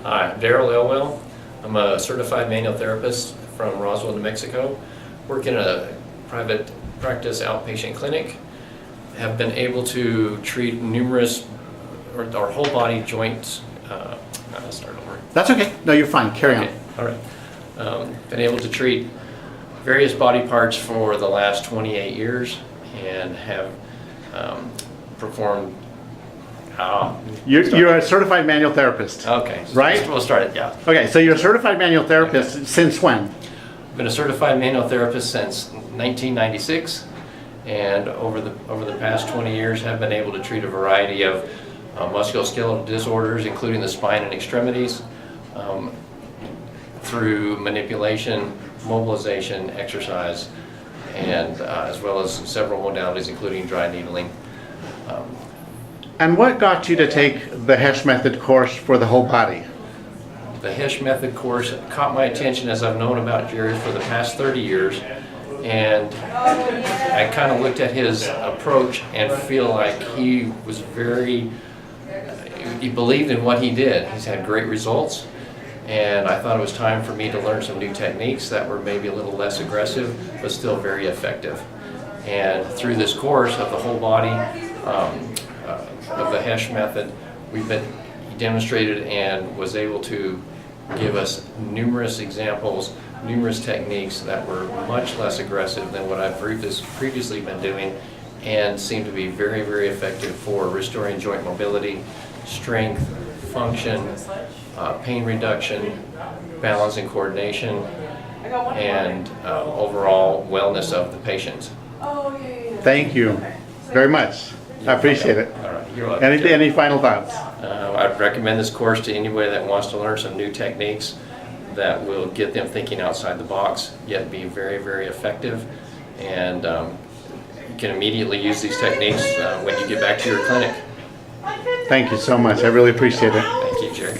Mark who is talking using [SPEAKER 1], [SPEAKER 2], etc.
[SPEAKER 1] Hi, I'm Daryl Elwell. I'm a certified manual therapist from Roswell, New Mexico. Work in a private practice outpatient clinic. Have been able to treat numerous or whole body joints. I'll start over.
[SPEAKER 2] That's okay. No, you're fine. Carry on.
[SPEAKER 1] All right. Been able to treat various body parts for the last 28 years and have performed.
[SPEAKER 2] You're a certified manual therapist.
[SPEAKER 1] Okay.
[SPEAKER 2] Right?
[SPEAKER 1] We'll start it. Yeah.
[SPEAKER 2] Okay, so you're a certified manual therapist since when?
[SPEAKER 1] I've been a certified manual therapist since 1996, and over the past 20 years have been able to treat a variety of musculoskeletal disorders, including the spine and extremities, through manipulation, mobilization, exercise, and as well as several modalities, including dry needling.
[SPEAKER 2] And what got you to take the Hesch method course for the whole body?
[SPEAKER 1] The Hesch method course caught my attention as I've known about Jerry for the past 30 years, and I kind of looked at his approach and feel like he believed in what he did. He's had great results, and I thought it was time for me to learn some new techniques that were maybe a little less aggressive, but still very effective. And through this course of the whole body, of the Hesch method, he demonstrated and was able to give us numerous examples, numerous techniques that were much less aggressive than what I've previously been doing, and seemed to be very, very effective for restoring joint mobility, strength, function, pain reduction, balance and coordination, and overall wellness of the patient.
[SPEAKER 2] Thank you very much. I appreciate it.
[SPEAKER 1] All right, you're welcome.
[SPEAKER 2] Any final thoughts?
[SPEAKER 1] I'd recommend this course to anybody that wants to learn some new techniques that will get them thinking outside the box, yet be very, very effective. And you can immediately use these techniques when you get back to your clinic.
[SPEAKER 2] Thank you so much. I really appreciate it.
[SPEAKER 1] Thank you, Jerry.